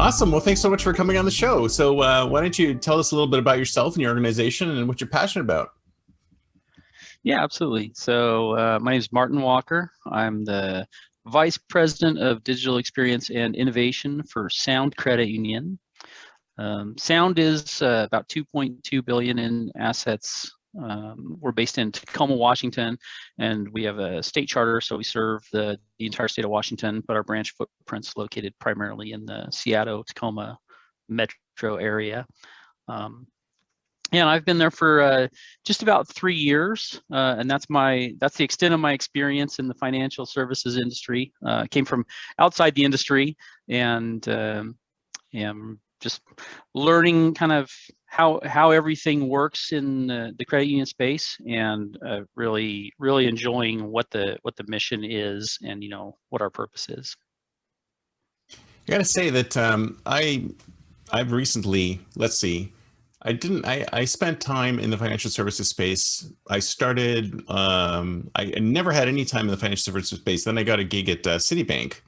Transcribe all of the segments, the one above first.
Awesome. Well, thanks so much for coming on the show. So why don't you tell us a little bit about yourself and your organization and what you're passionate about? Yeah, absolutely. So my name is Martin Walker. I'm the Vice President of Digital Experience and Innovation for Sound Credit Union. Sound is about 2.2 billion in assets. We're based in Tacoma, Washington, and we have a state charter, so we serve the entire state of Washington, but our branch footprint's located primarily in the Seattle, Tacoma metro area. And I've been there for just about 3 years, and that's the extent of my experience in the financial services industry. Came from outside the industry, and am just learning kind of how everything works in the credit union space, and really enjoying what the mission is, and what our purpose is. I got to say that I've recently, let's see, I spent time in the financial services space. I started, I never had any time in the financial services space. Then I got a gig at Citibank,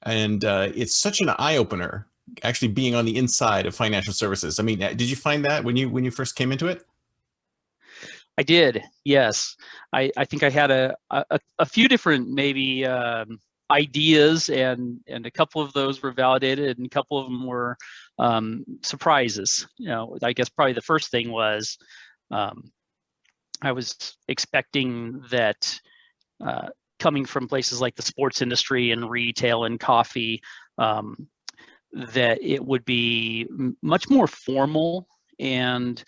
and it's such an eye opener actually being on the inside of financial services. I mean, did you find that when you first came into it? I did, yes. I think I had a few different maybe ideas, and a couple of those were validated, and a couple of them were surprises. I guess probably the first thing was I was expecting that coming from places like the sports industry and retail and coffee, that it would be much more formal, and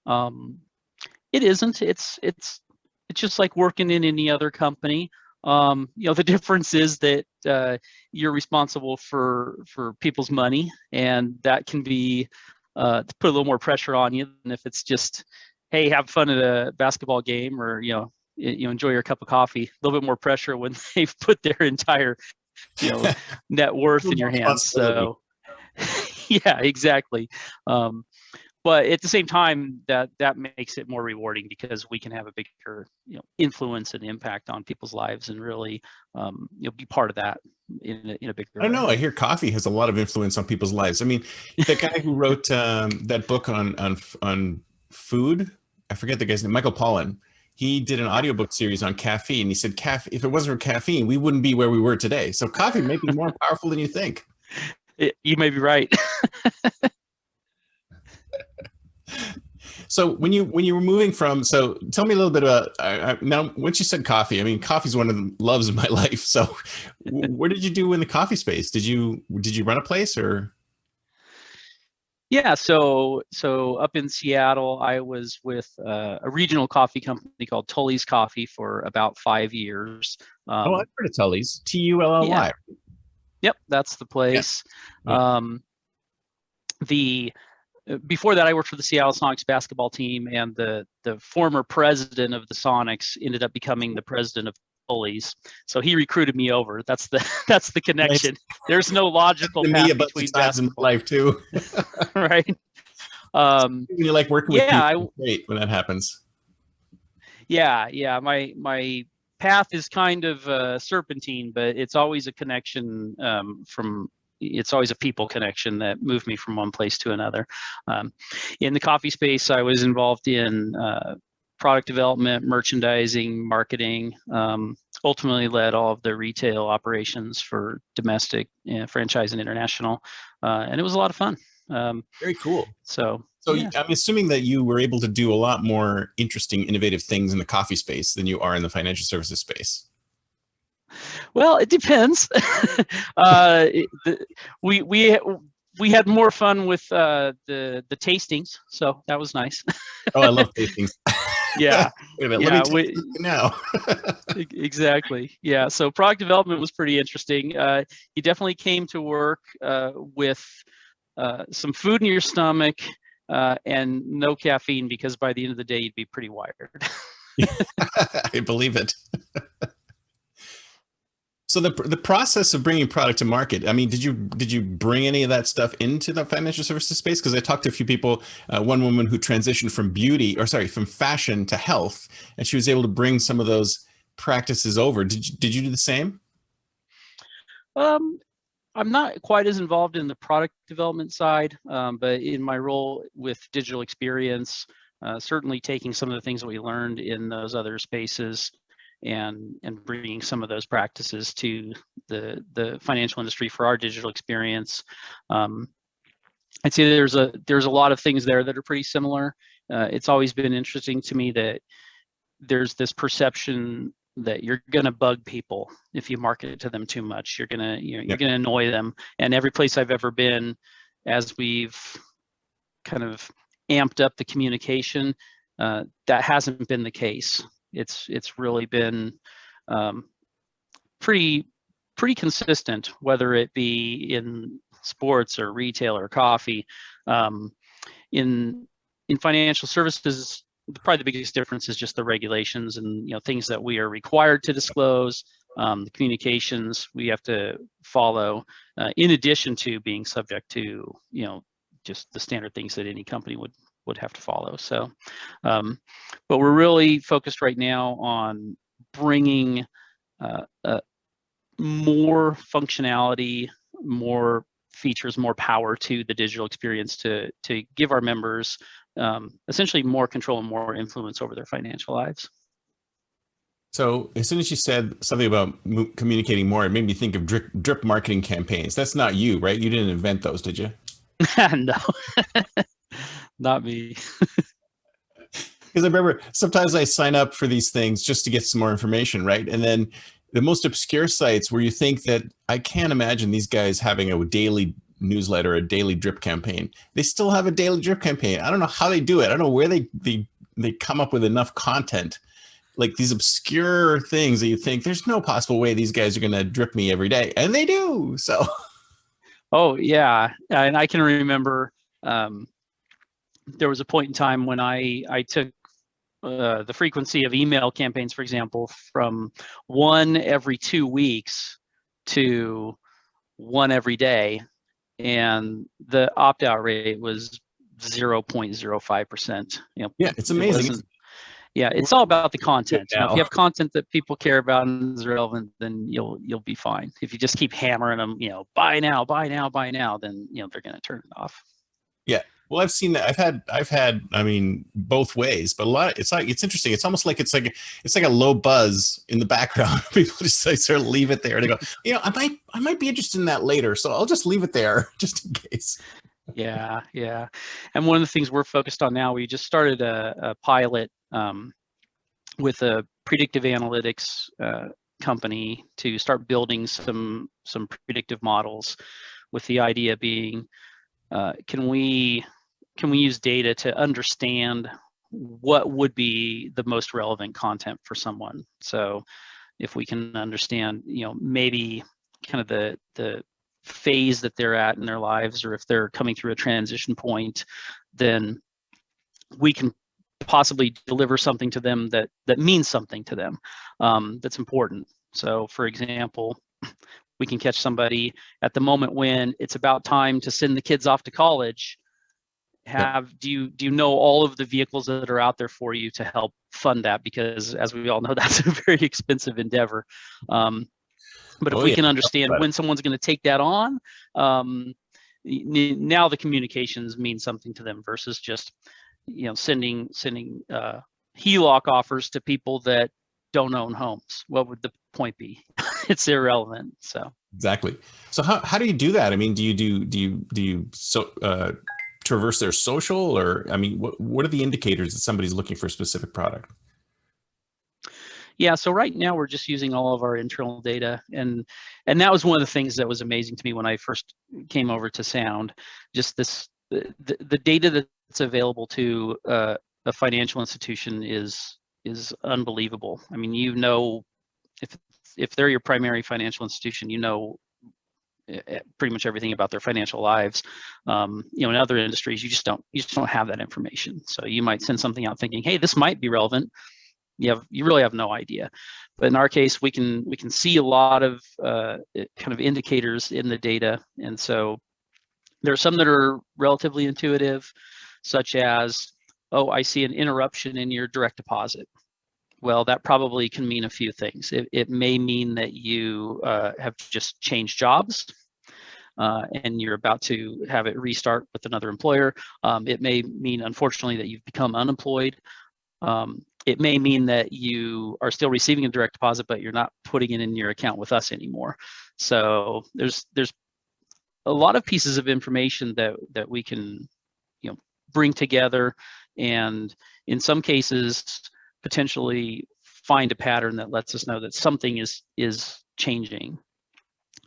it isn't. It's just like working in any other company. The difference is that you're responsible for people's money, and that can be to put a little more pressure on you than if it's just, hey, have fun at a basketball game, or enjoy your cup of coffee. A little bit more pressure when they've put their entire net worth in your hands. So yeah, exactly. But at the same time, that makes it more rewarding, because we can have a bigger influence and impact on people's lives, and really be part of that in a bigger I don't know. way. I hear coffee has a lot of influence on people's lives. I mean, the guy who wrote that book on food, I forget the guy's name, Michael Pollan. He did an audiobook series on caffeine. He said, if it wasn't for caffeine, we wouldn't be where we were today. So coffee may be more powerful than you think. You may be right. So when you were moving from, so tell me a little bit about, now, once you said coffee, I mean, coffee is one of the loves of my life. So what did you do in the coffee space? Did you run a place, or? Yeah, so up in Seattle, I was with a regional coffee company called Tully's Coffee for about 5 years. Oh, I've heard of Tully's. Tully. Yeah. Yep, that's the place. Yeah. Before that, I worked for the Seattle Sonics basketball team, and the former president of the Sonics ended up becoming the president of Tully's. So he recruited me over. That's the connection. Nice. There's no logical path between basketball. In life too. Right. You like working with people. Great when that happens. Yeah. My path is kind of serpentine, but it's always a connection it's always a people connection that moved me from one place to another. In the coffee space, I was involved in product development, merchandising, marketing, ultimately led all of the retail operations for domestic, franchise, and international. And it was a lot of fun. Very cool. So yeah. I'm assuming that you were able to do a lot more interesting, innovative things in the coffee space than you are in the financial services space. Well, it depends. We had more fun with the tastings, so that was nice. Oh, I love tastings. Yeah. Wait a minute, let me taste it now. Exactly. Yeah. So product development was pretty interesting. You definitely came to work with some food in your stomach and no caffeine, because by the end of the day, you'd be pretty wired. I believe it. So the process of bringing product to market, I mean, did you bring any of that stuff into the financial services space? Because I talked to a few people, one woman who transitioned from fashion to health, and she was able to bring some of those practices over. Did you do the same? I'm not quite as involved in the product development side, but in my role with digital experience, certainly taking some of the things that we learned in those other spaces and bringing some of those practices to the financial industry for our digital experience. I'd say there's a lot of things there that are pretty similar. It's always been interesting to me that there's this perception that you're going to bug people if you market it to them too much. You're going to, you're going to annoy them. And every place I've ever been, as we've kind of amped up the communication, that hasn't been the case. It's really been pretty consistent, whether it be in sports or retail or coffee. In financial services, probably the biggest difference is just the regulations and things that we are required to disclose, the communications we have to follow, in addition to being subject to just the standard things that any company would have to follow. So, but we're really focused right now on bringing more functionality, more features, more power to the digital experience to give our members essentially more control and more influence over their financial lives. So as soon as you said something about communicating more, it made me think of drip marketing campaigns. That's not you, right? You didn't invent those, did you? No, not me. Because I remember sometimes I sign up for these things just to get some more information, right? And then the most obscure sites where you think that I can't imagine these guys having a daily newsletter, a daily drip campaign. They still have a daily drip campaign. I don't know how they do it. I don't know where they come up with enough content, like these obscure things that you think there's no possible way these guys are going to drip me every day, and they do. So, oh yeah, and I can remember there was a point in time when I took the frequency of email campaigns, for example, from 1 every 2 weeks to 1 every day. And the opt-out rate was 0.05%. Yeah, it's amazing. It's all about the content. If you have content that people care about and is relevant, then you'll be fine. If you just keep hammering them, buy now, buy now, buy now, then they're going to turn it off. Yeah. Well, I've seen that. I've had. I mean, both ways. But a lot. It's interesting. It's almost like it's like a low buzz in the background. People just sort of leave it there. They go, I might be interested in that later, so I'll just leave it there just in case. Yeah. And one of the things we're focused on now, we just started a pilot with a predictive analytics company to start building some predictive models, with the idea being, can we use data to understand what would be the most relevant content for someone? So if we can understand, maybe kind of the phase that they're at in their lives, or if they're coming through a transition point, then we can possibly deliver something to them that means something to them, that's important. So for example, we can catch somebody at the moment when it's about time to send the kids off to college. Do you know all of the vehicles that are out there for you to help fund that? Because as we all know, that's a very expensive endeavor. But if we can understand when someone's going to take that on, now the communications mean something to them versus just sending HELOC offers to people that don't own homes. What would the point be? It's irrelevant. So exactly. So how do you do that? I mean, do you traverse their social, or I mean, what are the indicators that somebody's looking for a specific product? Yeah, so right now we're just using all of our internal data, and that was one of the things that was amazing to me when I first came over to Sound. Just the data that's available to a financial institution is unbelievable. I mean, if they're your primary financial institution, pretty much everything about their financial lives. In other industries, you just don't have that information. So you might send something out thinking, hey, this might be relevant. You really have no idea. But in our case, we can see a lot of kind of indicators in the data. And so there are some that are relatively intuitive, such as, oh, I see an interruption in your direct deposit. Well, that probably can mean a few things. It may mean that you have just changed jobs. and you're about to have it restart with another employer. It may mean, unfortunately, that you've become unemployed. It may mean that you are still receiving a direct deposit, but you're not putting it in your account with us anymore. So there's a lot of pieces of information that we can, bring together, and in some cases potentially find a pattern that lets us know that something is changing.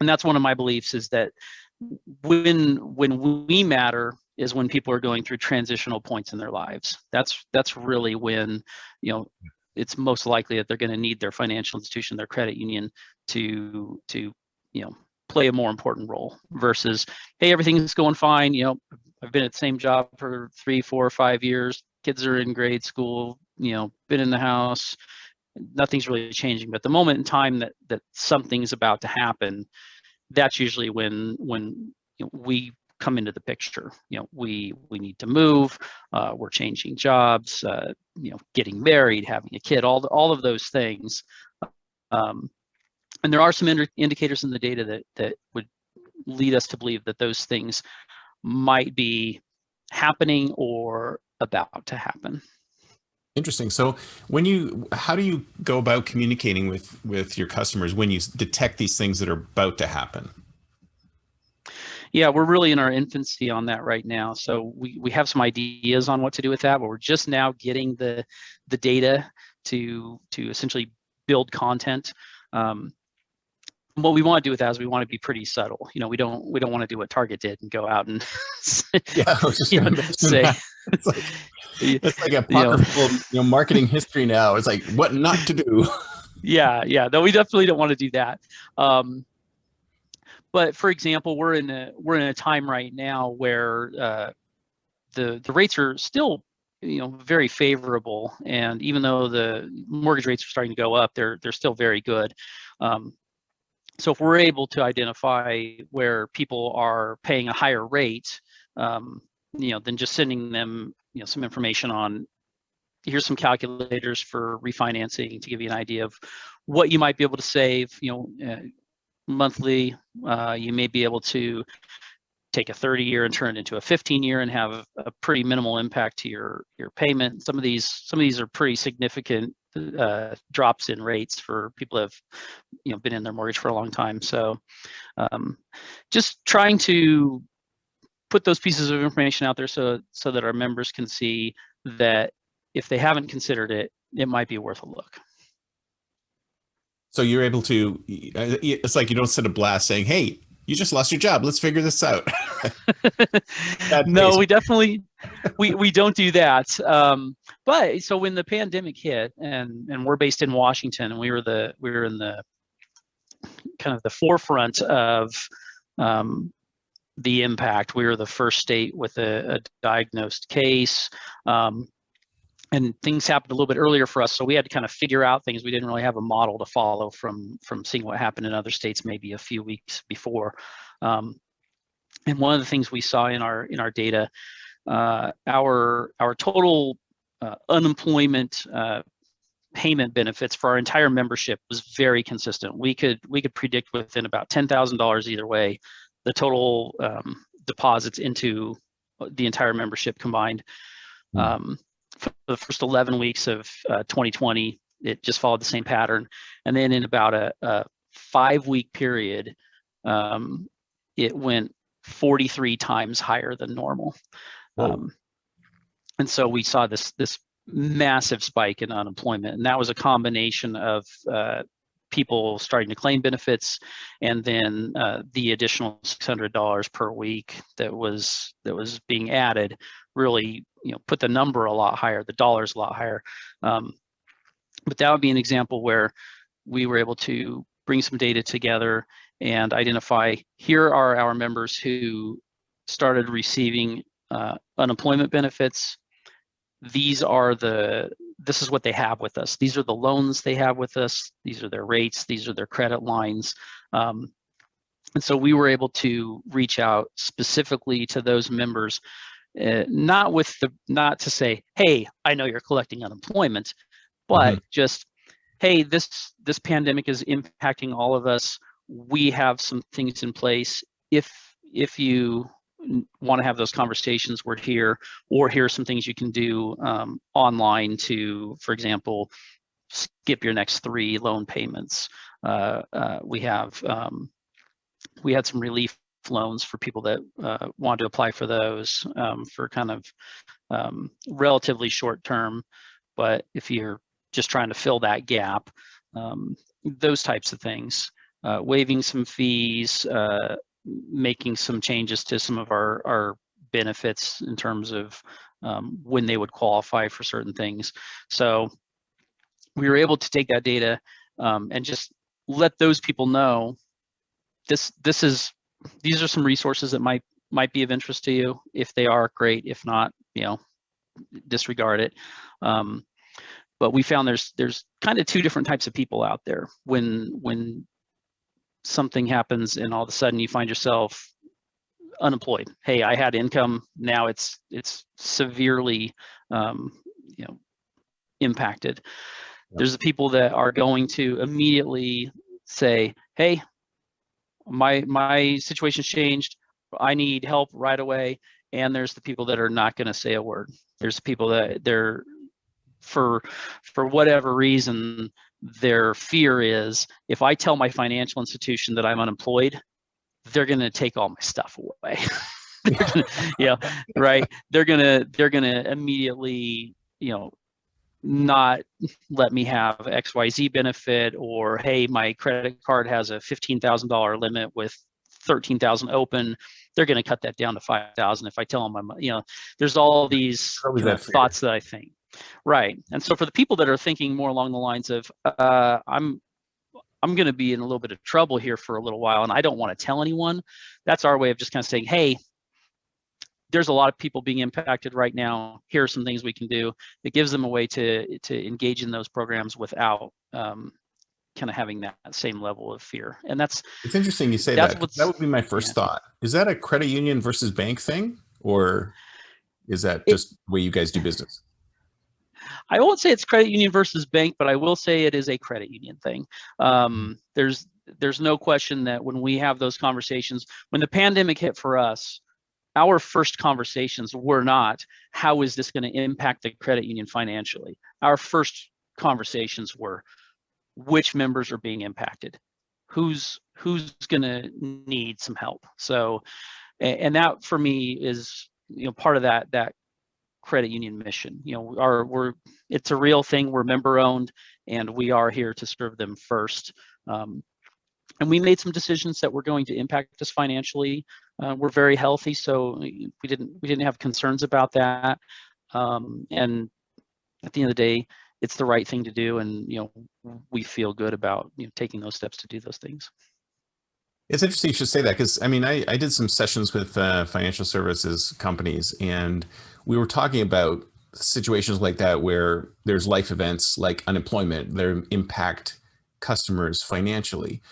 And that's one of my beliefs, is that when we matter is when people are going through transitional points in their lives. That's really when, it's most likely that they're going to need their financial institution, their credit union, to play a more important role, versus, hey, everything's going fine. I've been at the same job for 3, 4, 5 years. Kids are in grade school. Been in the house. Nothing's really changing. But the moment in time that something's about to happen, that's usually when we come into the picture. We need to move. We're changing jobs. Getting married, having a kid. All of those things. And there are some indicators in the data that would lead us to believe that those things might be happening or about to happen. Interesting. So how do you go about communicating with your customers when you detect these things that are about to happen? Yeah, we're really in our infancy on that right now. So we have some ideas on what to do with that, but we're just now getting the data to essentially build content. What we want to do with that is we want to be pretty subtle. We don't want to do what Target did and go out and yeah, I was just going to mention say that. It's like apocryphal, marketing history now. It's like what not to do. Yeah. No, we definitely don't want to do that. But for example, we're in a time right now where the rates are still very favorable, and even though the mortgage rates are starting to go up, they're still very good. So if we're able to identify where people are paying a higher rate, than just sending them some information on, here's some calculators for refinancing to give you an idea of what you might be able to save monthly. You may be able to take a 30-year and turn it into a 15-year and have a pretty minimal impact to your payment. Some of these are pretty significant drops in rates for people who have been in their mortgage for a long time. So just trying to put those pieces of information out there so that our members can see that if they haven't considered it, it might be worth a look. So you're able to, it's like you don't send a blast saying, hey, you just lost your job, let's figure this out. No, we definitely we don't do that. But so when the pandemic hit, and we're based in Washington, and we were in the kind of the forefront of the impact. We were the first state with a diagnosed case. And things happened a little bit earlier for us, so we had to kind of figure out things. We didn't really have a model to follow from seeing what happened in other states maybe a few weeks before. And one of the things we saw in our data, our total unemployment payment benefits for our entire membership was very consistent. We could predict within about $10,000 either way the total deposits into the entire membership combined. For the first 11 weeks of 2020, it just followed the same pattern. And then in about a 5-week period, it went 43 times higher than normal. And so we saw this massive spike in unemployment. And that was a combination of people starting to claim benefits, and then the additional $600 per week that was being added really put the number a lot higher, the dollars a lot higher. But that would be an example where we were able to bring some data together and identify, here are our members who started receiving unemployment benefits. This is what they have with us. These are the loans they have with us. These are their rates. These are their credit lines. And so we were able to reach out specifically to those members, not to say, hey, I know you're collecting unemployment, but just, hey, this pandemic is impacting all of us. We have some things in place. If if you want to have those conversations, we're here, or here are some things you can do online to, for example, skip your next 3 loan payments. We had some relief loans for people that want to apply for those for kind of relatively short term. But if you're just trying to fill that gap, those types of things, waiving some fees, making some changes to some of our benefits in terms of when they would qualify for certain things. So we were able to take that data and just let those people know these are some resources that might be of interest to you. If they are, great. If not, disregard it. But we found there's kind of 2 different types of people out there. When something happens and all of a sudden you find yourself unemployed. Hey, I had income, now it's severely impacted. Yep. There's the people that are going to immediately say, hey, my situation's changed, I need help right away. And there's the people that are not going to say a word. There's the people that they're, for whatever reason, their fear is, if I tell my financial institution that I'm unemployed, they're going to take all my stuff away. Right. They're going to immediately, not let me have XYZ benefit, or, hey, my credit card has a $15,000 limit with 13,000 open. They're going to cut that down to 5,000 if I tell them there's all these thoughts that I think. Right. And so for the people that are thinking more along the lines of, I'm going to be in a little bit of trouble here for a little while and I don't want to tell anyone, that's our way of just kind of saying, hey, there's a lot of people being impacted right now. Here are some things we can do. It gives them a way to engage in those programs without kind of having that same level of fear. And it's interesting you say that. That would be my first thought. Is that a credit union versus bank thing, or is that just the way you guys do business? I won't say it's credit union versus bank, but I will say it is a credit union thing. There's no question that when we have those conversations, when the pandemic hit for us, our first conversations were not, how is this going to impact the credit union financially? Our first conversations were, which members are being impacted? Who's going to need some help? So, and that for me is, part of that credit union mission. It's a real thing. We're member owned, and we are here to serve them first. And we made some decisions that were going to impact us financially. We're very healthy, so we didn't have concerns about that. And at the end of the day, it's the right thing to do, and we feel good about taking those steps to do those things. It's interesting you should say that, because I did some sessions with financial services companies, and we were talking about situations like that where there's life events like unemployment that impact customers financially.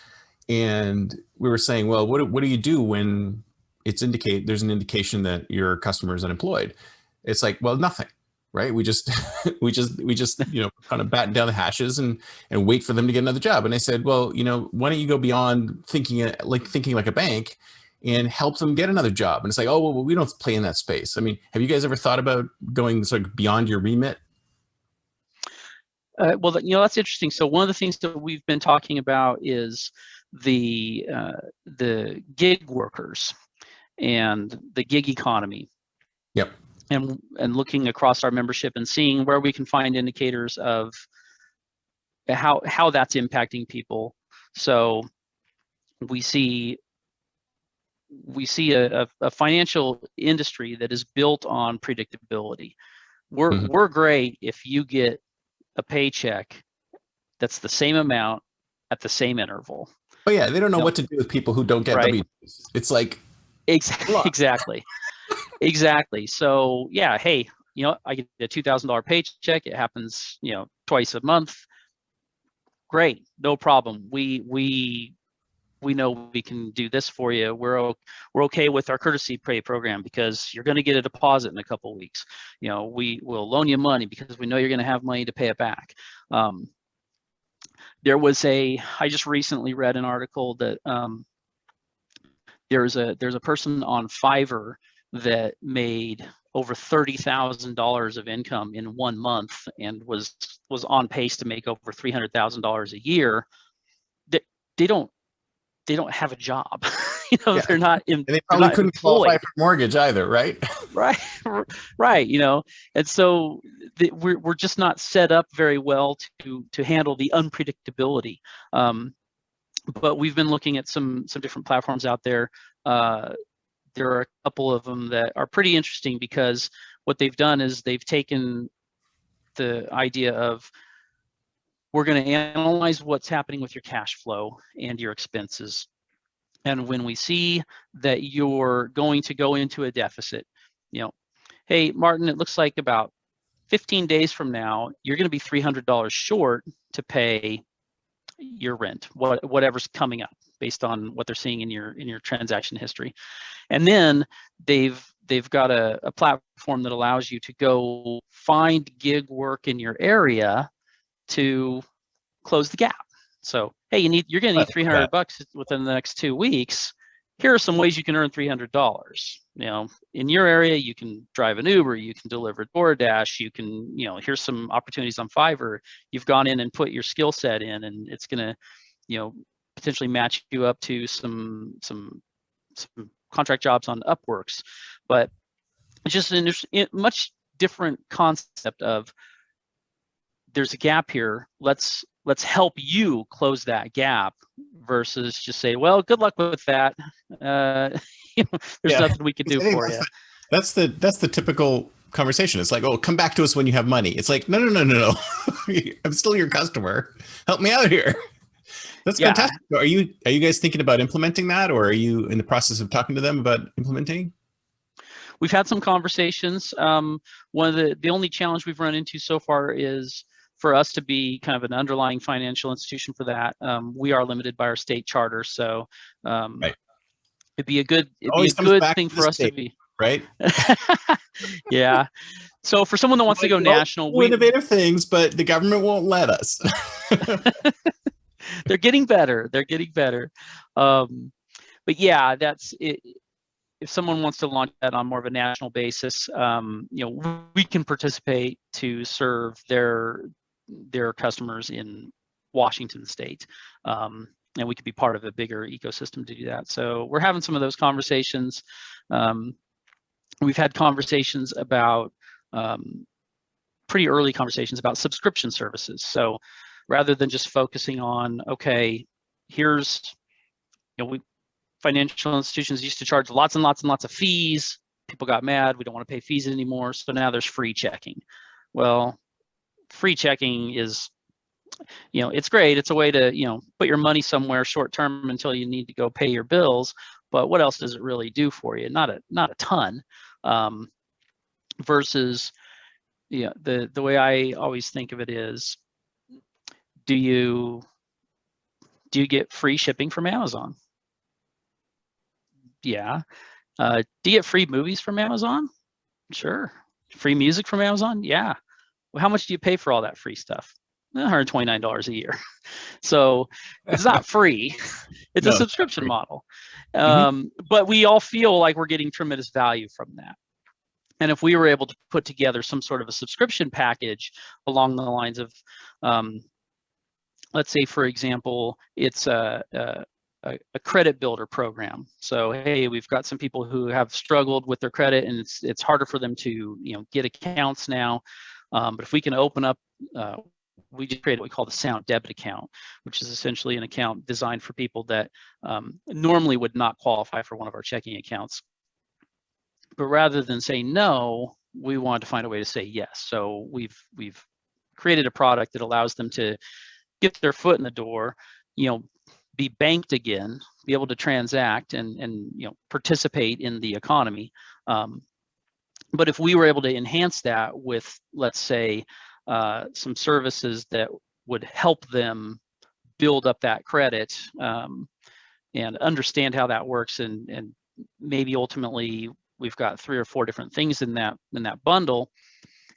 And we were saying, well, what do you do when there's an indication that your customer is unemployed? It's like, well, nothing, right? We just kind of batten down the hatches and wait for them to get another job. And I said, well, why don't you go beyond thinking like a bank and help them get another job? And it's like, oh, well, we don't play in that space. I mean, have you guys ever thought about going sort of beyond your remit? Well, that's interesting. So one of the things that we've been talking about is the gig workers and the gig economy. Yep. And looking across our membership and seeing where we can find indicators of how that's impacting people. So we see a financial industry that is built on predictability. We're great if you get a paycheck that's the same amount at the same interval. Oh yeah, they don't know what to do with people who don't get W2s. It's like exactly. So yeah, hey, I get a $2,000 paycheck. It happens, twice a month. Great, no problem. We know we can do this for you. We're okay with our courtesy pay program because you're going to get a deposit in a couple of weeks. We will loan you money because we know you're going to have money to pay it back. I just recently read an article that there's a person on Fiverr that made over $30,000 of income in 1 month and was on pace to make over $300,000 a year. They don't have a job. Yeah. They're not And they they're probably not couldn't qualify employed. for mortgage either, right? Right. Right. And so we're just not set up very well to handle the unpredictability. But we've been looking at some different platforms out there. There are a couple of them that are pretty interesting, because what they've done is they've taken the idea of, we're going to analyze what's happening with your cash flow and your expenses. And when we see that you're going to go into a deficit, hey, Martin, it looks like about 15 days from now, you're going to be $300 short to pay your rent, whatever's coming up based on what they're seeing in your transaction history. And then they've got a platform that allows you to go find gig work in your area to close the gap. So, hey, you're going to need $300 within the next 2 weeks. Here are some ways you can earn $300. In your area, you can drive an Uber, you can deliver DoorDash, you can, here's some opportunities on Fiverr. You've gone in and put your skill set in, and it's going to, potentially match you up to some contract jobs on Upworks. But it's just a much different concept of, there's a gap here. Let's help you close that gap, versus just say, well, good luck with that. There's nothing we can do for you. That's the typical conversation. It's like, oh, come back to us when you have money. It's like, no. I'm still your customer. Help me out here. That's fantastic. Are you guys thinking about implementing that, or are you in the process of talking to them about implementing? We've had some conversations. One of the only challenge we've run into so far is, for us to be kind of an underlying financial institution for that, we are limited by our state charter. So right. it'd be a good thing for us to be. Right. Yeah. So for someone that wants to go national, we innovative things, but the government won't let us. They're getting better. But yeah, that's it. If someone wants to launch that on more of a national basis, we can participate to serve their customers in Washington State, and we could be part of a bigger ecosystem to do that. So we're having some of those conversations. We've had conversations about pretty early conversations about subscription services. So rather than just focusing on, okay, here's, financial institutions used to charge lots and lots and lots of fees. People got mad. We don't want to pay fees anymore. So now there's free checking. Well, free checking is, it's great. It's a way to, put your money somewhere short term until you need to go pay your bills. But what else does it really do for you? Not a ton. Versus, the way I always think of it is, do you get free shipping from Amazon? Yeah. Do you get free movies from Amazon? Sure. Free music from Amazon? Yeah. Well, how much do you pay for all that free stuff? $129 a year. So it's not free. It's a subscription model. But we all feel like we're getting tremendous value from that. And if we were able to put together some sort of a subscription package along the lines of, let's say, for example, it's a credit builder program. So, hey, we've got some people who have struggled with their credit, and it's harder for them to get accounts now. But if we can open up, we just created what we call the Sound Debit account, which is essentially an account designed for people that normally would not qualify for one of our checking accounts. But rather than say no, we wanted to find a way to say yes. So we've created a product that allows them to get their foot in the door, be banked again, be able to transact and participate in the economy. But if we were able to enhance that with, let's say, some services that would help them build up that credit and understand how that works, and maybe ultimately we've got 3 or 4 different things in that bundle,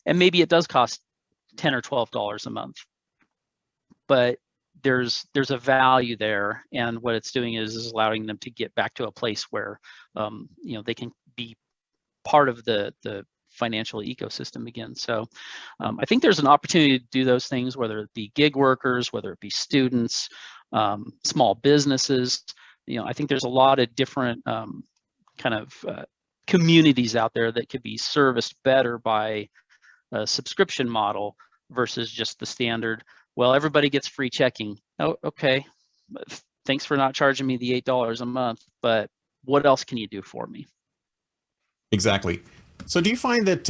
and maybe it does cost $10 or $12 a month, but there's a value there, and what it's doing is allowing them to get back to a place where they can be part of the financial ecosystem again. So I think there's an opportunity to do those things, whether it be gig workers, whether it be students, small businesses. I think there's a lot of different kind of communities out there that could be serviced better by a subscription model versus just the standard, well, everybody gets free checking. Oh, okay. Thanks for not charging me the $8 a month, but what else can you do for me? Exactly. So do you find that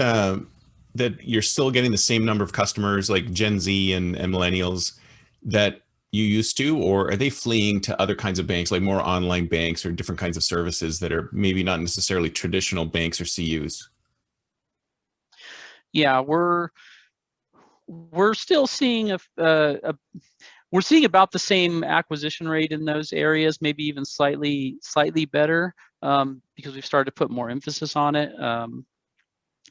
that you're still getting the same number of customers like Gen Z and millennials that you used to, or are they fleeing to other kinds of banks, like more online banks or different kinds of services that are maybe not necessarily traditional banks or CUs? Yeah, we're still seeing we're seeing about the same acquisition rate in those areas, maybe even slightly better, because we've started to put more emphasis on it.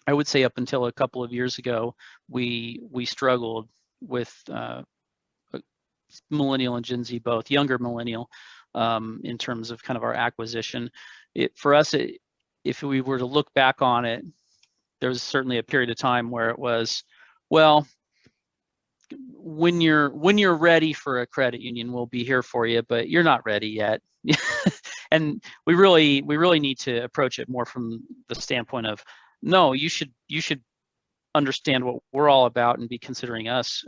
I would say up until a couple of years ago, we struggled with millennial and Gen Z both, younger millennial, in terms of kind of our acquisition. For us, if we were to look back on it, there was certainly a period of time where it was, well, when you're ready for a credit union, we'll be here for you, but you're not ready yet. And we really need to approach it more from the standpoint of, no, you should understand what we're all about and be considering us,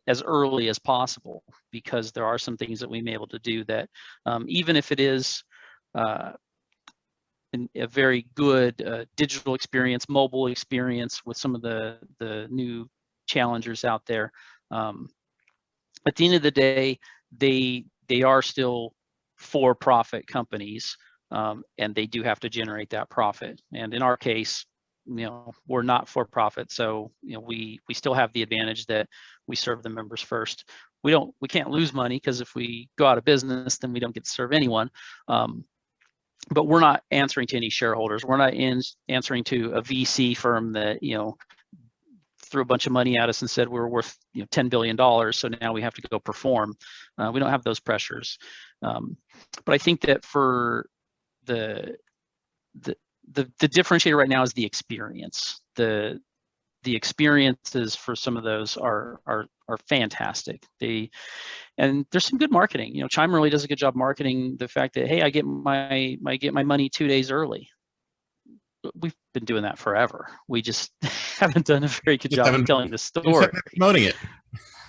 as early as possible, because there are some things that we may be able to do that, even if it is a very good digital experience, mobile experience with some of the new challengers out there. At the end of the day, they are still for-profit companies, and they do have to generate that profit. And in our case, we're not for profit, so we still have the advantage that we serve the members first. We can't lose money, because if we go out of business, then we don't get to serve anyone. But we're not answering to any shareholders. We're not answering to a VC firm that threw a bunch of money at us and said we're worth $10 billion, so now we have to go perform. We don't have those pressures. But I think that for the differentiator right now is the experience. The experiences for some of those are fantastic. And there's some good marketing. Chime really does a good job marketing the fact that, hey, I get my money 2 days early. We've been doing that forever. We just haven't done a very good job of telling the story. Promoting it.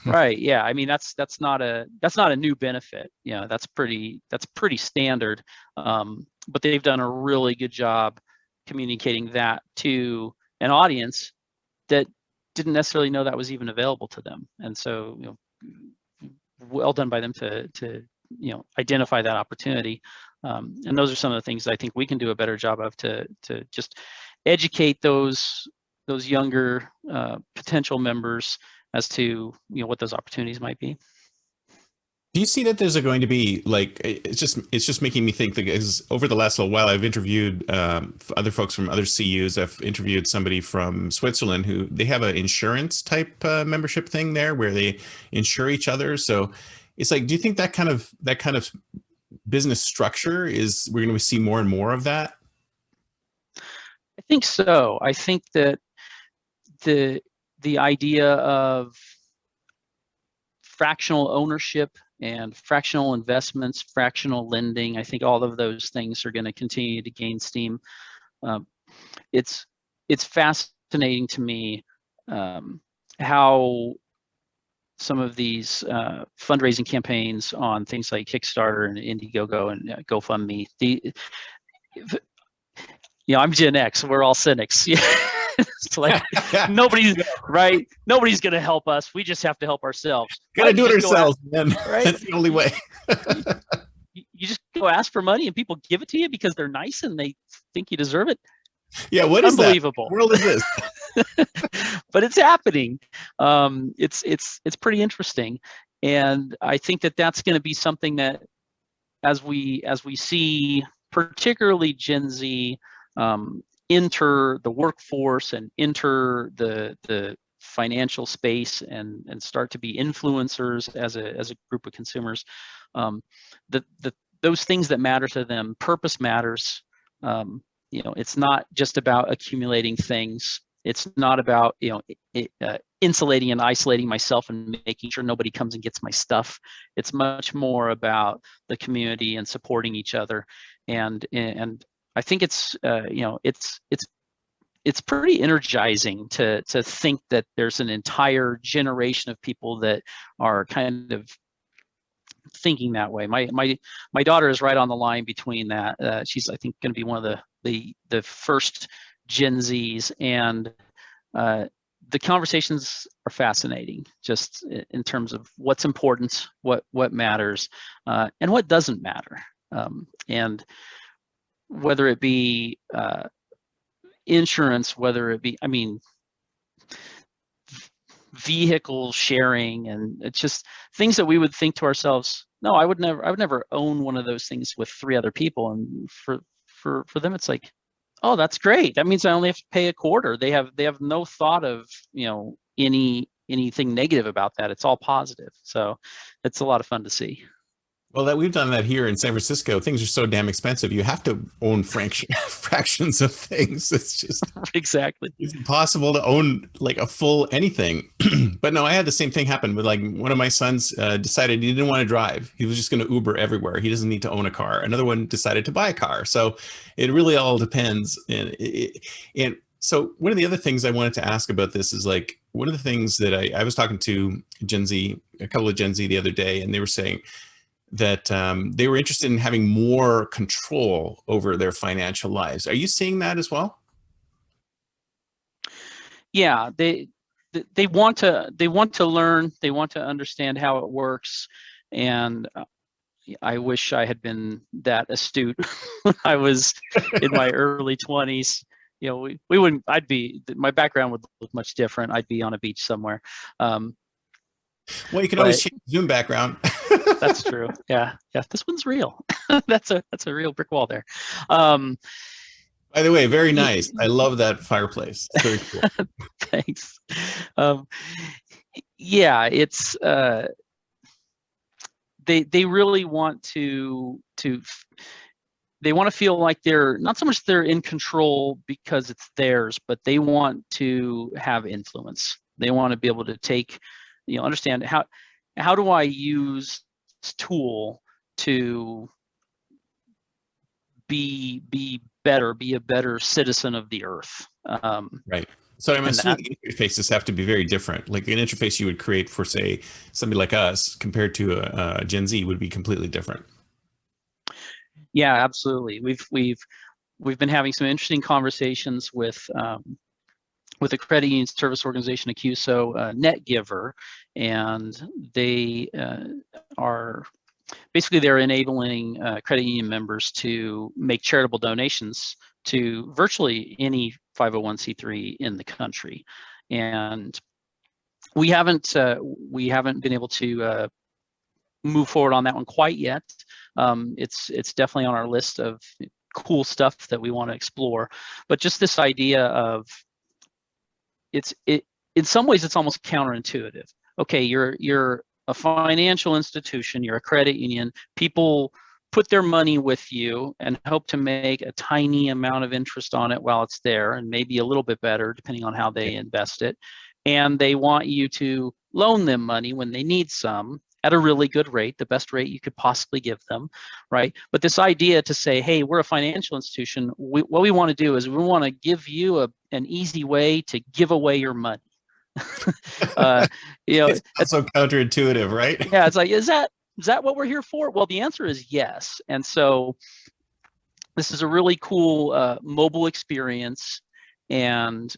Right. Yeah. I mean, that's not a new benefit. That's pretty standard. But they've done a really good job communicating that to an audience that didn't necessarily know that was even available to them. And so, well done by them to identify that opportunity. And those are some of the things I think we can do a better job of to just educate those younger potential members as to what those opportunities might be. Do you see that there's going to be, like, it's just making me think, because over the last little while I've interviewed other folks from other CUs. I've interviewed somebody from Switzerland who they have an insurance type membership thing there where they insure each other. So it's like, do you think that kind of business structure we're going to see more and more of that? I think so. I think that the idea of fractional ownership and fractional investments, fractional lending, I think all of those things are going to continue to gain steam. It's fascinating to me how some of these fundraising campaigns on things like Kickstarter and Indiegogo and GoFundMe. I'm Gen X. We're all cynics. It's like nobody's going to help us. We just have to help ourselves. Gotta do it ourselves, man. Right? That's the only way. You just go ask for money and people give it to you because they're nice and they think you deserve it. Yeah, what is unbelievable? What world is this? But it's happening. It's pretty interesting, and I think that that's going to be something that, as we see, particularly Gen Z enter the workforce and enter the financial space and start to be influencers as a group of consumers, those things that matter to them, purpose matters. It's not just about accumulating things. It's not about insulating and isolating myself and making sure nobody comes and gets my stuff. It's much more about the community and supporting each other. And I think it's pretty energizing to think that there's an entire generation of people that are kind of thinking that way. My daughter is right on the line between that. She's, I think, going to be one of the first Gen Zs, and the conversations are fascinating, just in terms of what's important, what matters, and what doesn't matter, and whether it be insurance, whether it be, vehicle sharing, and it's just things that we would think to ourselves, no, I would never own one of those things with 3 other people. And for them, it's like, oh, that's great. That means I only have to pay a quarter. They have no thought of anything negative about that. It's all positive. So it's a lot of fun to see. Well, we've done that here in San Francisco. Things are so damn expensive. You have to own fractions of things. It's just exactly. It's impossible to own like a full anything. But no, I had the same thing happen with, like, one of my sons decided he didn't want to drive. He was just going to Uber everywhere. He doesn't need to own a car. Another one decided to buy a car. So it really all depends. And so one of the other things I wanted to ask about this is, like, one of the things that I was talking to a couple of Gen Z the other day, and they were saying that they were interested in having more control over their financial lives. Are you seeing that as well? Yeah, they want to learn, they want to understand how it works, and I wish I had been that astute when I was in my early 20s. We wouldn't. My background would look much different. I'd be on a beach somewhere. Well, you can always change Zoom background. That's true. Yeah. This one's real. that's a real brick wall there. By the way, very nice. I love that fireplace. It's very cool. Thanks. Yeah, it's they really want to they want to feel like they're not so much they're in control because it's theirs, but they want to have influence. They want to be able to take, understand how do I use this tool to be better, be a better citizen of the earth. Right. So I'm assuming the interfaces have to be very different. Like an interface you would create for, say, somebody like us compared to a Gen Z would be completely different. Yeah, absolutely. We've been having some interesting conversations with the credit union service organization Accuso, NetGiver, and they are basically, they're enabling credit union members to make charitable donations to virtually any 501c3 in the country. And we haven't been able to move forward on that one quite yet. It's definitely on our list of cool stuff that we want to explore. But just this idea of in some ways it's almost counterintuitive. Okay, you're a financial institution, you're a credit union, people put their money with you and hope to make a tiny amount of interest on it while it's there, and maybe a little bit better depending on how they invest it. And they want you to loan them money when they need some at a really good rate, the best rate you could possibly give them, right? But this idea to say, hey, we're a financial institution, what we want to do is we want to give you an easy way to give away your money. It's so counterintuitive, right? Yeah, it's like, is that what we're here for? Well, the answer is yes. And so this is a really cool mobile experience, and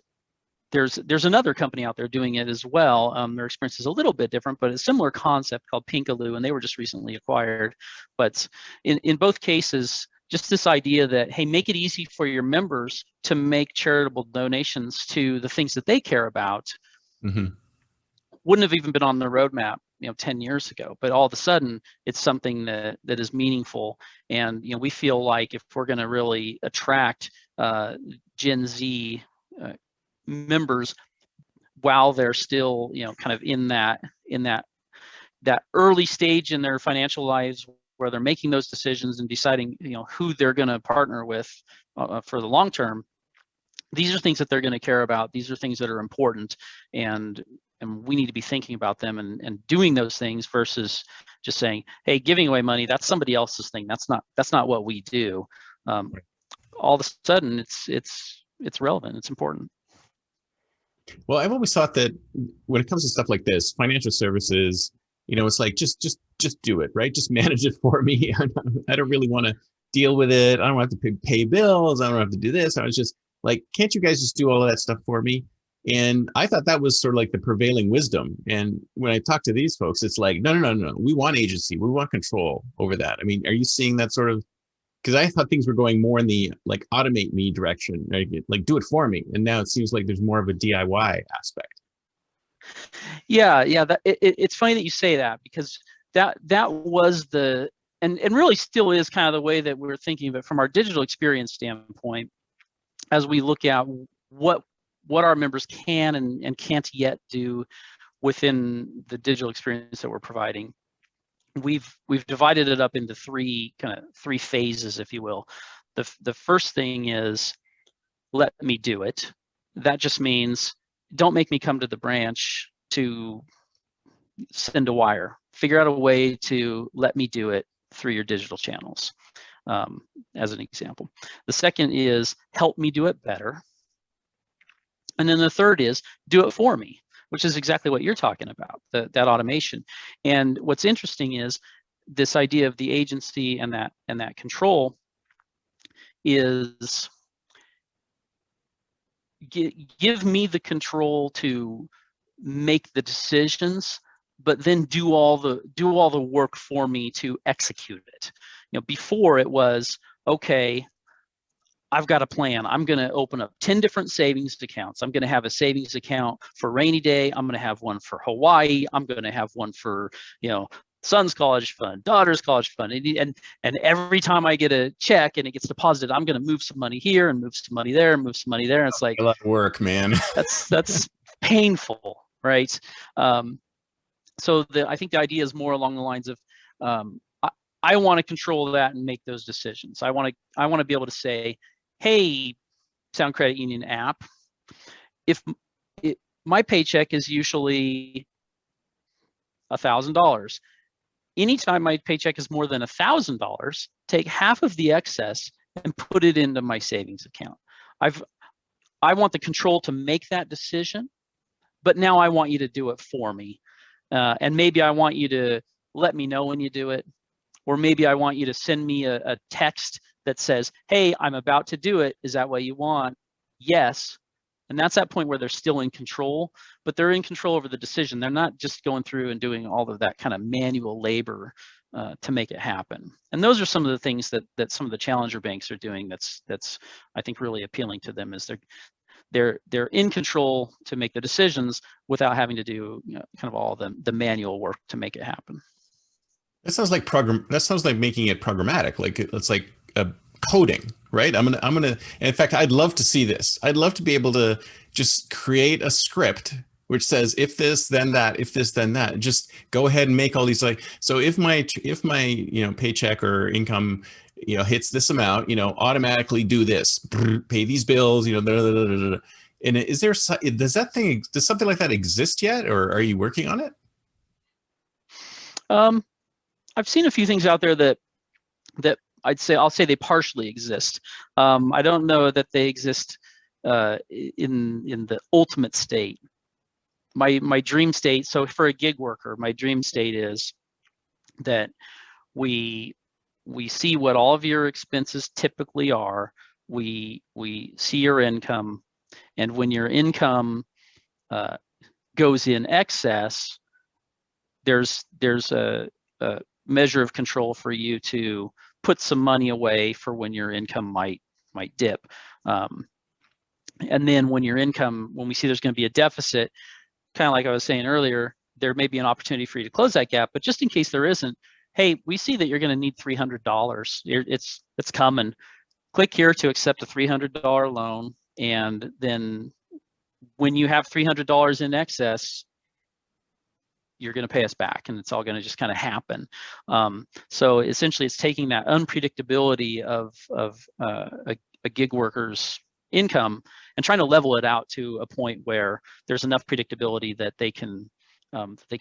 there's another company out there doing it as well. Their experience is a little bit different, but a similar concept called Pinkaloo, and they were just recently acquired. But in both cases, just this idea that, hey, make it easy for your members to make charitable donations to the things that they care about. Mm-hmm. Wouldn't have even been on the roadmap 10 years ago, but all of a sudden it's something that is meaningful. And we feel like if we're going to really attract Gen Z members, while they're still, kind of in that early stage in their financial lives where they're making those decisions and deciding, who they're going to partner with for the long term. These are things that they're going to care about. These are things that are important, and we need to be thinking about them and doing those things versus just saying, hey, giving away money, that's somebody else's thing. That's not what we do. All of a sudden it's relevant. It's important. Well, I've always thought that when it comes to stuff like this, financial services, it's like just do it, right? Just manage it for me. I don't really want to deal with it. I don't have to pay bills. I don't have to do this. I was just like, can't you guys just do all of that stuff for me? And I thought that was sort of like the prevailing wisdom. And when I talk to these folks, it's like, no. We want agency. We want control over that. I mean, are you seeing that sort of? Because I thought things were going more in the like automate me direction, right? Like do it for me. And now it seems like there's more of a DIY aspect. Yeah. It's funny that you say that, because that was the and really still is kind of the way that we're thinking of it from our digital experience standpoint, as we look at what our members can and can't yet do within the digital experience that we're providing. We've divided it up into three phases, if you will. The first thing is, let me do it. That just means don't make me come to the branch to send a wire. Figure out a way to let me do it through your digital channels, as an example. The second is help me do it better. And then the third is do it for me, which is exactly what you're talking about, that automation. And what's interesting is this idea of the agency and that control is give me the control to make the decisions, but then do all the work for me to execute it. Before it was, okay, I've got a plan. I'm going to open up 10 different savings accounts. I'm going to have a savings account for rainy day. I'm going to have one for Hawaii. I'm going to have one for, son's college fund, daughter's college fund. And every time I get a check and it gets deposited, I'm going to move some money here and move some money there and move some money there. And it's like a lot of work, man. that's painful, right? So I think the idea is more along the lines of, I want to control that and make those decisions. I want to be able to say, hey, Sound Credit Union app, if my paycheck is usually $1,000, anytime my paycheck is more than $1,000, take half of the excess and put it into my savings account. I want the control to make that decision, but now I want you to do it for me. And maybe I want you to let me know when you do it, or maybe I want you to send me a text that says, hey, I'm about to do it. Is that what you want? Yes. And that's that point where they're still in control, but they're in control over the decision. They're not just going through and doing all of that kind of manual labor to make it happen. And those are some of the things that some of the challenger banks are doing that's I think really appealing to them, is they're in control to make the decisions without having to do kind of all the manual work to make it happen. That sounds like that sounds like making it programmatic. Like it's like coding, right? I'm gonna. In fact, I'd love to see this. I'd love to be able to just create a script which says if this then that, if this then that. Just go ahead and make all these like. So if my paycheck or income hits this amount, automatically do this, pay these bills, And is there does something like that exist yet, or are you working on it? I've seen a few things out there that I'll say they partially exist. I don't know that they exist in the ultimate state. My dream state. So for a gig worker, my dream state is that we see what all of your expenses typically are. We see your income, and when your income goes in excess, there's a measure of control for you to put some money away for when your income might dip. And then when we see there's going to be a deficit, kind of like I was saying earlier, there may be an opportunity for you to close that gap. But just in case there isn't, hey, we see that you're going to need $300. It's coming. Click here to accept a $300 loan, and then when you have $300 in excess, you're going to pay us back, and it's all going to just kind of happen. So essentially, it's taking that unpredictability of a gig worker's income and trying to level it out to a point where there's enough predictability that they can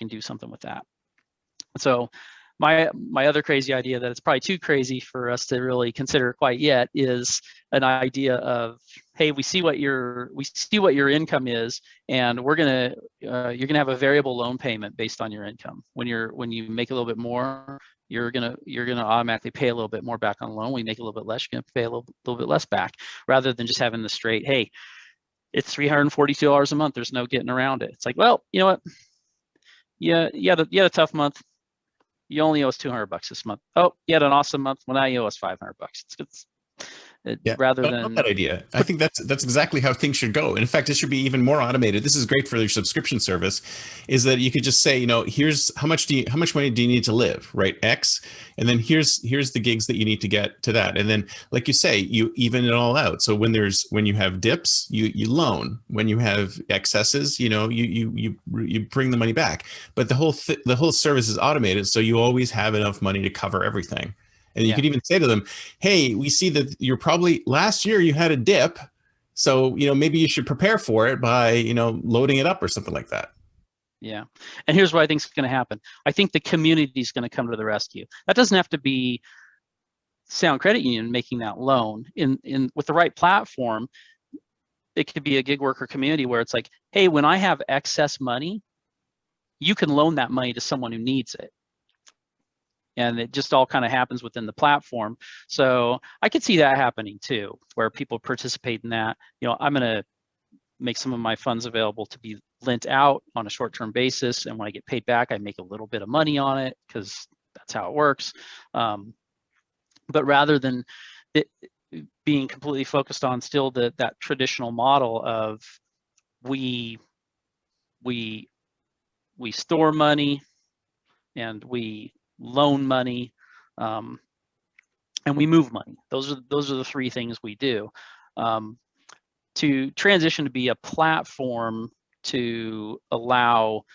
do something with that. So my other crazy idea that it's probably too crazy for us to really consider quite yet is an idea of, hey, we see what your income is, and you're gonna have a variable loan payment based on your income. When you make a little bit more, you're gonna automatically pay a little bit more back on the loan. When you make a little bit less, you're gonna pay a little bit less back, rather than just having the straight, hey, it's $342 a month. There's no getting around it. It's like, well, you know what? Yeah, you had a tough month. You only owe us $200 this month. Oh, you had an awesome month. Well, now you owe us $500. Yeah, Rather I love than that idea. I think that's exactly how things should go. And in fact, it should be even more automated. This is great for your subscription service, is that you could just say, here's how much money do you need to live, right? X, and then here's the gigs that you need to get to that. And then, like you say, you even it all out. So when you have dips, you loan. When you have excesses, you bring the money back. But the whole service is automated, so you always have enough money to cover everything. And you could even say to them, hey, we see that you're probably last year you had a dip. So, maybe you should prepare for it by, loading it up or something like that. Yeah. And here's what I think is going to happen. I think the community is going to come to the rescue. That doesn't have to be Sound Credit Union making that loan. With the right platform, it could be a gig worker community where it's like, hey, when I have excess money, you can loan that money to someone who needs it. And it just all kind of happens within the platform. So I could see that happening too, where people participate in that. I'm going to make some of my funds available to be lent out on a short-term basis. And when I get paid back, I make a little bit of money on it because that's how it works. But rather than it being completely focused on still that traditional model of we store money and we loan money, and we move money. Those are the three things we do. To transition to be a platform to allow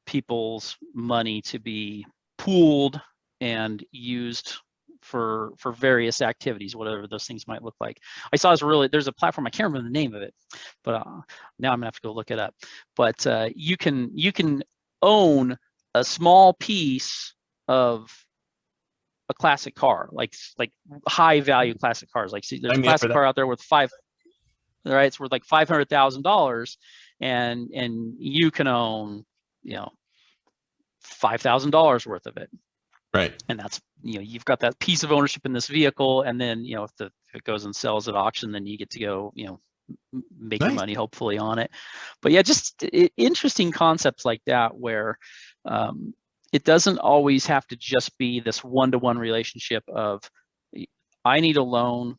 people's money to be pooled and used for various activities, whatever those things might look like. I saw there's a platform, I can't remember the name of it, but now I'm gonna have to go look it up. But you can own a small piece of a classic car, like high value classic cars. Like, see, there's a classic car out there worth it's worth like $500,000, and you can own, $5,000 worth of it. Right. And that's, you've got that piece of ownership in this vehicle, and then, if it goes and sells at auction, then you get to go, make your money hopefully on it. But yeah, just interesting concepts like that where it doesn't always have to just be this one-to-one relationship of I need a loan,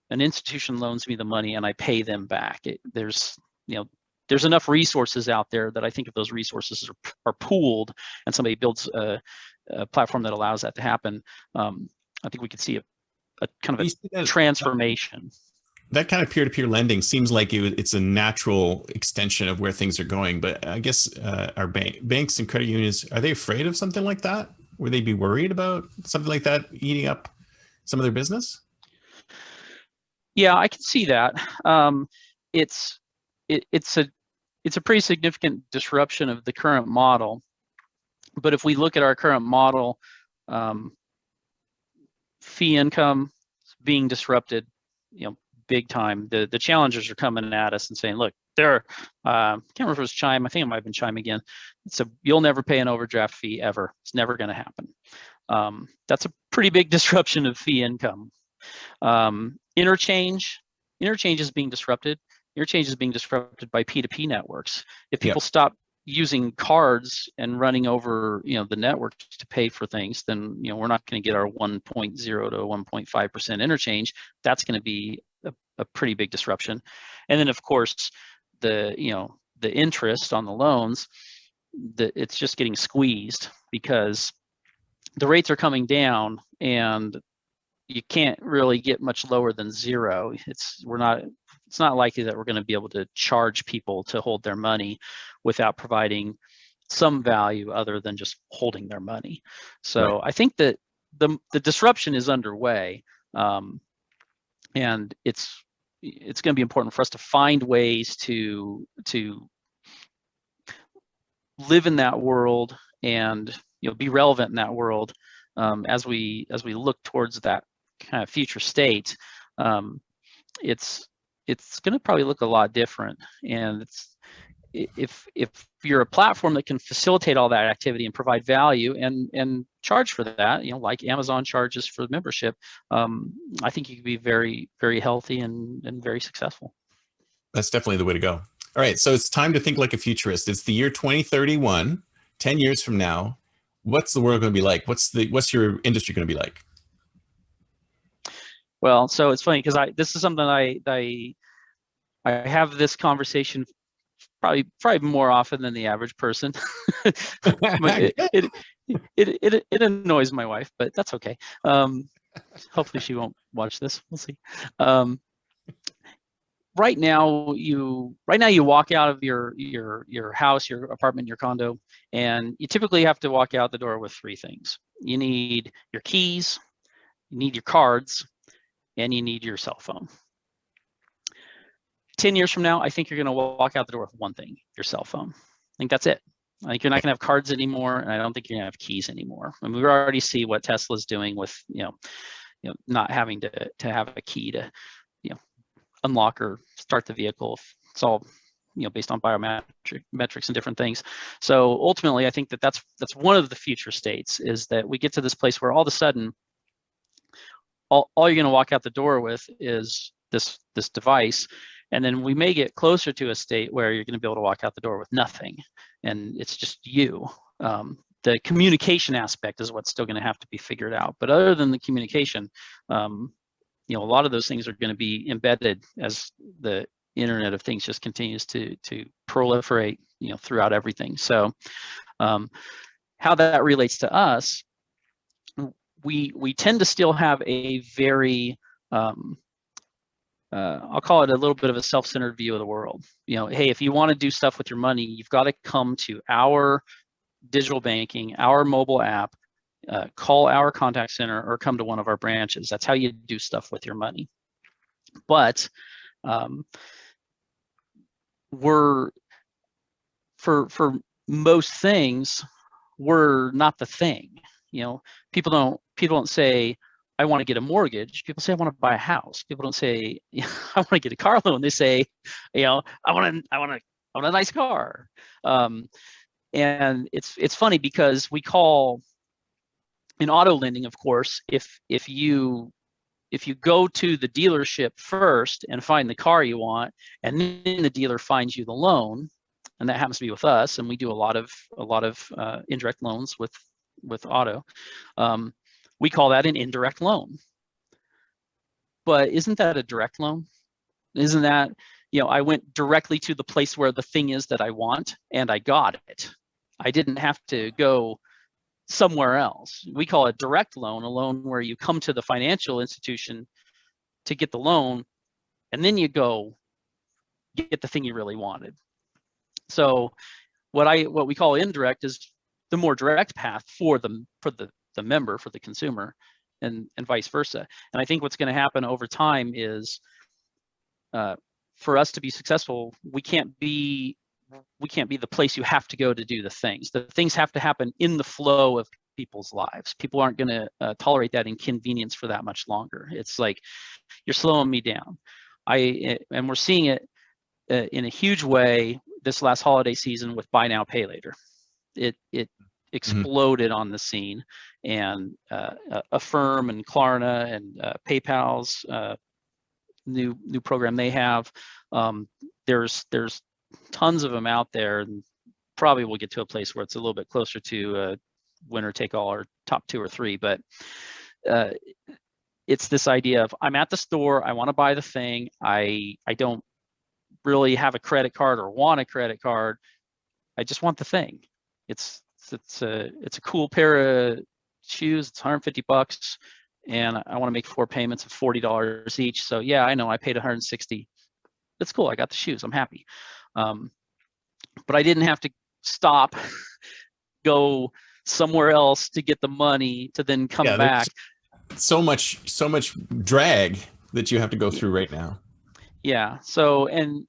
an institution loans me the money, and I pay them back. There's enough resources out there that I think if those resources are pooled and somebody builds a platform that allows that to happen, I think we could see a kind of a transformation. That kind of peer-to-peer lending seems like it's a natural extension of where things are going. But I guess our banks and credit unions, are they afraid of something like that? Would they be worried about something like that eating up some of their business? Yeah, I can see that. It's a pretty significant disruption of the current model. But if we look at our current model, fee income being disrupted, big time. The challengers are coming at us and saying, look, can't remember if it was Chime. I think it might have been Chime again. So you'll never pay an overdraft fee ever. It's never going to happen. That's a pretty big disruption of fee income. Interchange is being disrupted. Interchange is being disrupted by P2P networks. If people stop using cards and running over, the network to pay for things, then, we're not going to get our 1.0 to 1.5% interchange. That's going to be a pretty big disruption. And then, of course, the interest on the loans, it's just getting squeezed because the rates are coming down, and you can't really get much lower than 0. It's not likely that we're going to be able to charge people to hold their money without providing some value other than just holding their money. So Right. I think that the disruption is underway, and it's going to be important for us to find ways to live in that world and be relevant in that world, as we look towards that kind of future state. It's going to probably look a lot different, and if you're a platform that can facilitate all that activity and provide value and charge for that, like Amazon charges for membership, I think you could be very, very healthy and very successful. That's definitely the way to go. All right, so it's time to think like a futurist. It's the year 2031, 10 years from now. What's the world going to be like? What's your industry going to be like? Well, so it's funny because this is something I have this conversation probably more often than the average person. it annoys my wife, but that's okay. Hopefully she won't watch this. We'll see. Right now you walk out of your house, your apartment, your condo, and you typically have to walk out the door with 3 things. You need your keys, you need your cards, and you need your cell phone. 10 years from now, I think you're going to walk out the door with 1 thing, your cell phone. I think that's it. I think you're not going to have cards anymore, and I don't think you're going to have keys anymore. I mean, we already see what Tesla's doing with not having to have a key to unlock or start the vehicle. It's all based on biometrics and different things. So ultimately, I think that's one of the future states, is that we get to this place where all of a sudden, all you're going to walk out the door with is this device. And then we may get closer to a state where you're going to be able to walk out the door with nothing, and it's just you. The communication aspect is what's still going to have to be figured out. But other than the communication, a lot of those things are going to be embedded as the Internet of Things just continues to proliferate, throughout everything. So how that relates to us, we tend to still have a very I'll call it a little bit of a self-centered view of the world. Hey, if you want to do stuff with your money, you've got to come to our digital banking, our mobile app, call our contact center, or come to one of our branches. That's how you do stuff with your money. But we're for most things, we're not the thing. People don't say, I want to get a mortgage. People say, I want to buy a house. People don't say, I want to get a car loan. They say, I want a nice car. And it's funny because we call, in auto lending, of course, if you go to the dealership first and find the car you want, and then the dealer finds you the loan, and that happens to be with us, and we do a lot of indirect loans with auto. We call that an indirect loan. But isn't that a direct loan? Isn't that, I went directly to the place where the thing is that I want, and I got it. I didn't have to go somewhere else. We call it direct loan, a loan where you come to the financial institution to get the loan, and then you go get the thing you really wanted. So what we call indirect is the more direct path for the member, for the consumer, and vice versa. And I think what's going to happen over time is, for us to be successful, we can't be the place you have to go to do the things. The things have to happen in the flow of people's lives. People aren't going to tolerate that inconvenience for that much longer. It's like, you're slowing me down. And we're seeing it in a huge way this last holiday season with buy now, pay later. It exploded on the scene, and Affirm and Klarna and PayPal's new program they have. There's tons of them out there, and probably we'll get to a place where it's a little bit closer to winner take all, or top 2 or 3. But it's this idea of, I'm at the store, I want to buy the thing, I don't really have a credit card or want a credit card, I just want the thing. It's a cool pair of shoes, it's $150, and I want to make 4 payments of $40 each. So yeah, I know I paid $160. That's cool. I got the shoes. I'm happy. But I didn't have to stop, go somewhere else to get the money to then come back. So much drag that you have to go through right now. Yeah. So, and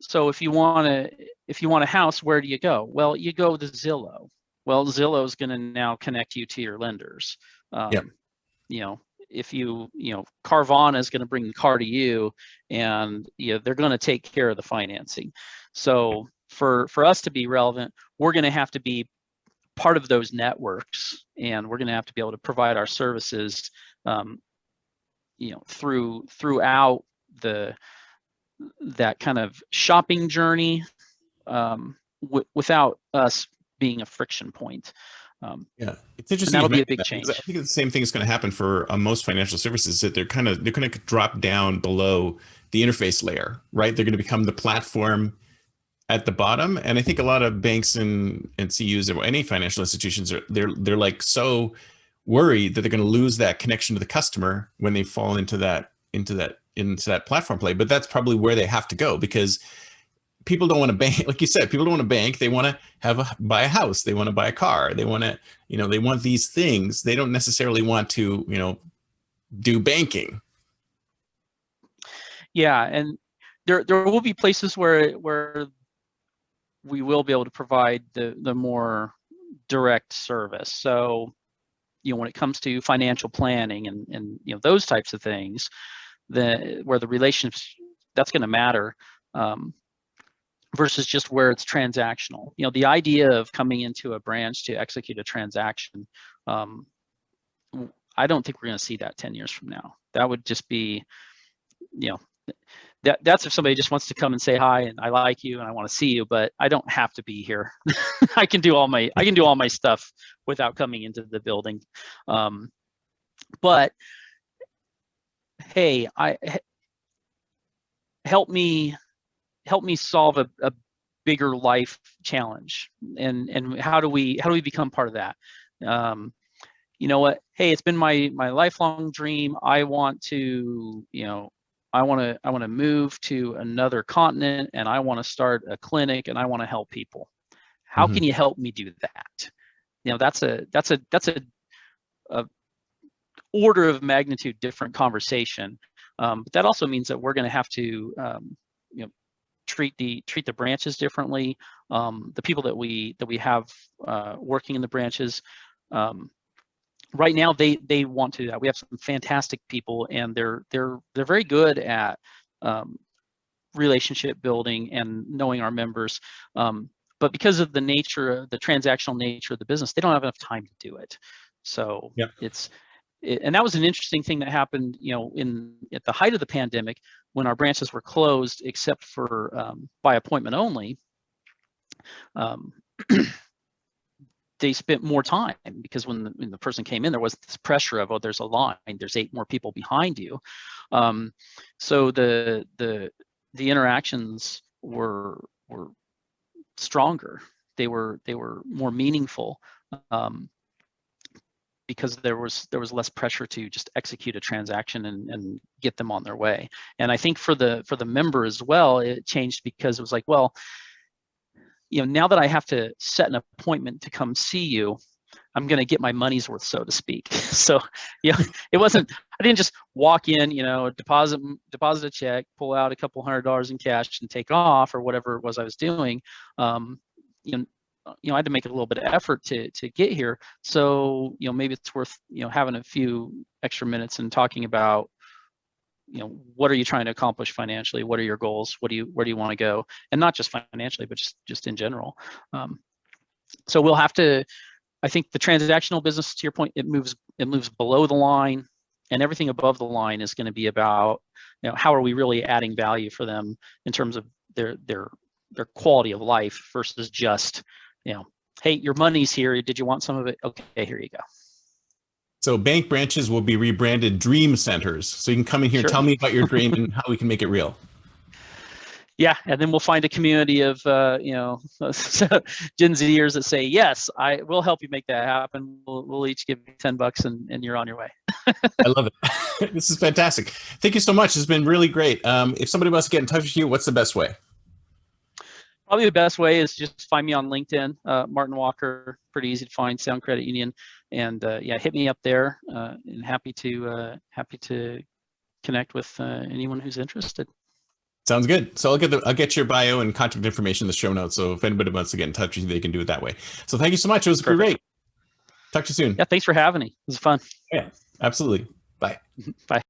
so if you want a house, where do you go? Well, you go to Zillow. Well, Zillow is going to now connect you to your lenders. If Carvana is going to bring the car to you, and they're going to take care of the financing. So for us to be relevant, we're going to have to be part of those networks, and we're going to have to be able to provide our services, throughout that kind of shopping journey, without us being a friction point. It's interesting. That'll be a big change. I think the same thing is going to happen for most financial services, that they're going to drop down below the interface layer, right? They're going to become the platform at the bottom. And I think a lot of banks and CUs or any financial institutions they're like so worried that they're going to lose that connection to the customer when they fall into that platform play. But that's probably where they have to go, because people don't want to bank, like you said. People don't want to bank. They want to buy a house. They want to buy a car. They want to, they want these things. They don't necessarily want to, do banking. Yeah, and there will be places where we will be able to provide the more direct service. So, when it comes to financial planning and those types of things, where the relationships, that's going to matter. Versus just where it's transactional. The idea of coming into a branch to execute a transaction, I don't think we're going to see that 10 years from now. That would just be, that's if somebody just wants to come and say hi and I like you and I want to see you, but I don't have to be here. I can do all my stuff without coming into the building. But hey, help me solve a bigger life challenge, and how do we become part of that? You know what? Hey, it's been my lifelong dream. I want to move to another continent, and I want to start a clinic, and I want to help people. How can you help me do that? That's a order of magnitude different conversation. But that also means that we're going to have to treat the branches differently. The people that we have working in the branches, right now they want to do that. We have some fantastic people, and they're very good at relationship building and knowing our members. But because of the transactional nature of the business, they don't have enough time to do it. So and that was an interesting thing that happened, at the height of the pandemic, when our branches were closed except for by appointment only. They spent more time, because when the person came in, there was this pressure of, there's a line, there's 8 more people behind you. So the interactions were stronger. They were more meaningful. Because there was less pressure to just execute a transaction and get them on their way. And I think for the member as well, it changed, because it was like, well, now that I have to set an appointment to come see you, I'm going to get my money's worth, so to speak. So, it wasn't, I didn't just walk in, deposit a check, pull out a couple $100 in cash and take off, or whatever it was I was doing. I had to make a little bit of effort to get here. So, maybe it's worth, having a few extra minutes and talking about, what are you trying to accomplish financially? What are your goals? where do you want to go? And not just financially, but just in general. So we'll have to, I think the transactional business, to your point, it moves below the line, and everything above the line is going to be about, how are we really adding value for them in terms of their quality of life, versus just, hey, your money's here. Did you want some of it? Okay, here you go. So bank branches will be rebranded dream centers. So you can come in here, Tell me about your dream and how we can make it real. Yeah, and then we'll find a community of Gen Zers that say, yes, I will help you make that happen. We'll each give you $10 and you're on your way. I love it. This is fantastic. Thank you so much. It's been really great. If somebody wants to get in touch with you, what's the best way? Probably the best way is just find me on LinkedIn, Martin Walker. Pretty easy to find, Sound Credit Union, and hit me up there. And happy to connect with anyone who's interested. Sounds good. So I'll get your bio and contact information in the show notes. So if anybody wants to get in touch with you, they can do it that way. So thank you so much. It was great. Talk to you soon. Yeah, thanks for having me. It was fun. Yeah, absolutely. Bye. Bye.